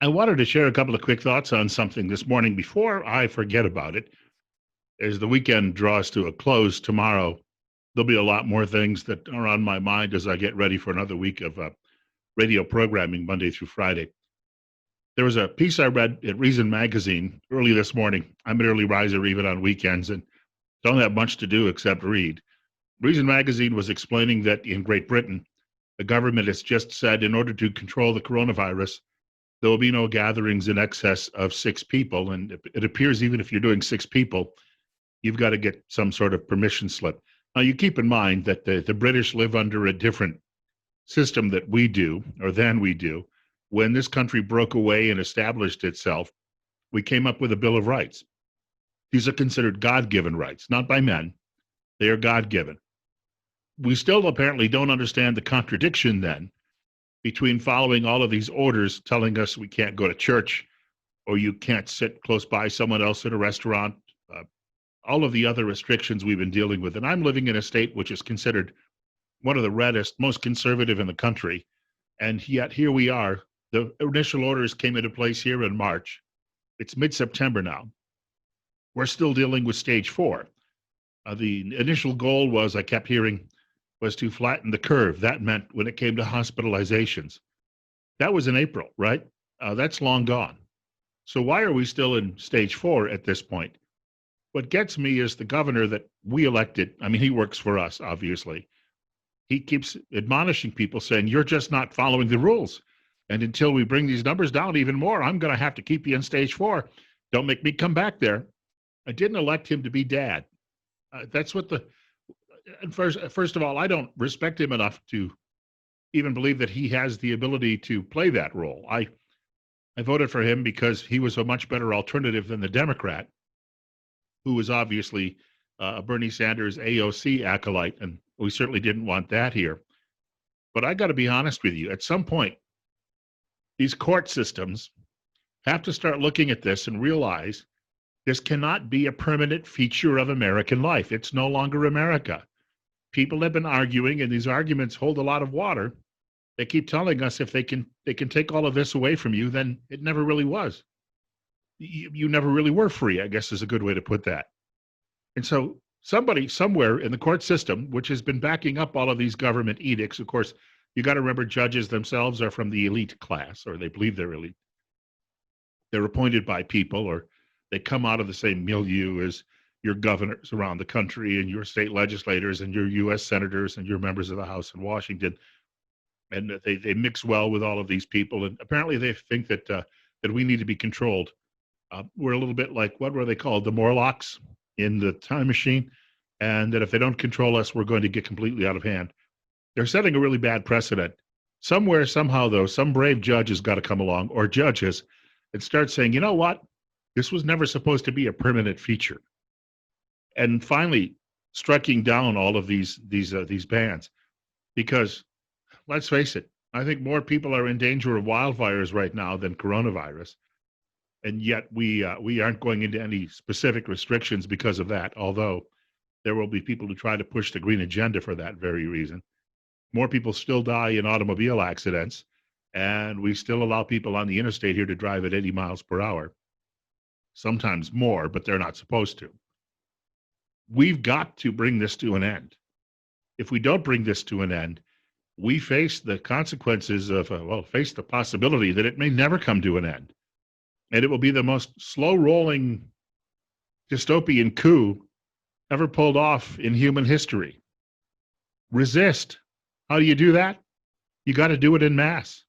I wanted to share a couple of quick thoughts on something this morning before I forget about it. As the weekend draws to a close tomorrow, there'll be a lot more things that are on my mind as I get ready for another week of radio programming Monday through Friday. There was a piece I read at Reason Magazine early this morning. I'm an early riser even on weekends and don't have much to do except read. Reason Magazine was explaining that in Great Britain, the government has just said in order to control the coronavirus, there will be no gatherings in excess of 6 people. And it appears even if you're doing 6 people, you've got to get some sort of permission slip. Now, you keep in mind that the British live under a different system that we do, or than we do. When this country broke away and established itself, we came up with a Bill of Rights. These are considered God given rights, not by men. They are God given. We still apparently don't understand the contradiction then between following all of these orders telling us we can't go to church or you can't sit close by someone else at a restaurant, uh, all of the other restrictions we've been dealing with. And I'm living in a state which is considered one of the reddest, most conservative in the country. And yet here we are. The initial orders came into place here in March. It's mid-September now. We're still dealing with stage 4. The initial goal was, I kept hearing, was to flatten the curve. That meant when it came to hospitalizations. That was in April, right? That's long gone. So why are we still in stage 4 at this point? What gets me is the governor that we elected. I mean, he works for us, obviously. He keeps admonishing people saying, you're just not following the rules. And until we bring these numbers down even more, I'm going to have to keep you in stage 4. Don't make me come back there. I didn't elect him to be dad. That's what the, and first of all, I don't respect him enough to even believe that he has the ability to play that role. I voted for him because he was a much better alternative than the Democrat, who was obviously a Bernie Sanders AOC acolyte, and we certainly didn't want that here. But I got to be honest with you, at some point, these court systems have to start looking at this and realize this cannot be a permanent feature of American life. It's no longer America. People have been arguing, and these arguments hold a lot of water. They keep telling us if they can take all of this away from you, then it never really was. You never really were free, I guess is a good way to put that. And so somebody somewhere in the court system, which has been backing up all of these government edicts, of course, you got to remember judges themselves are from the elite class, or they believe they're elite. They're appointed by people, or they come out of the same milieu as your governors around the country and your state legislators and your U.S. senators and your members of the House in Washington. And they mix well with all of these people. And apparently they think that we need to be controlled. We're a little bit like, what were they called? The Morlocks in the Time Machine. And that if they don't control us, we're going to get completely out of hand. They're setting a really bad precedent. Somewhere, somehow, though, some brave judge has got to come along, or judges, and start saying, you know what? This was never supposed to be a permanent feature. And finally, striking down all of these bans. Because, let's face it, I think more people are in danger of wildfires right now than coronavirus. And yet we aren't going into any specific restrictions because of that, although there will be people who try to push the green agenda for that very reason. More people still die in automobile accidents, and we still allow people on the interstate here to drive at 80 miles per hour, sometimes more, but they're not supposed to. We've got to bring this to an end. If we don't bring this to an end, we face the consequences of, face the possibility that it may never come to an end. And it will be the most slow-rolling dystopian coup ever pulled off in human history. Resist. How do you do that? You got to do it en masse.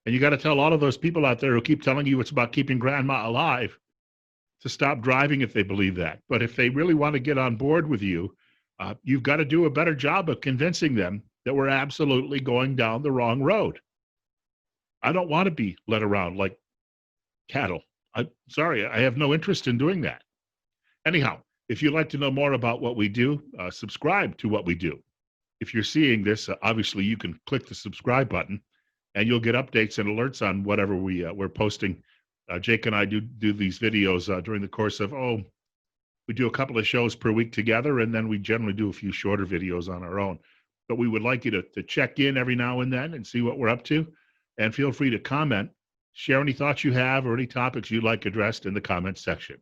And you got to tell all of those people out there who keep telling you it's about keeping grandma alive to stop driving if they believe that. But if they really want to get on board with you, you've got to do a better job of convincing them that we're absolutely going down the wrong road. I don't want to be led around like cattle. I'm sorry, I have no interest in doing that. Anyhow, if you'd like to know more about what we do, subscribe to what we do. If you're seeing this, obviously you can click the subscribe button and you'll get updates and alerts on whatever we're posting. Jake and I do these videos during the course of, we do a couple of shows per week together, and then we generally do a few shorter videos on our own. But we would like you to check in every now and then and see what we're up to. And feel free to comment Share any thoughts you have or any topics you'd like addressed in the comments section.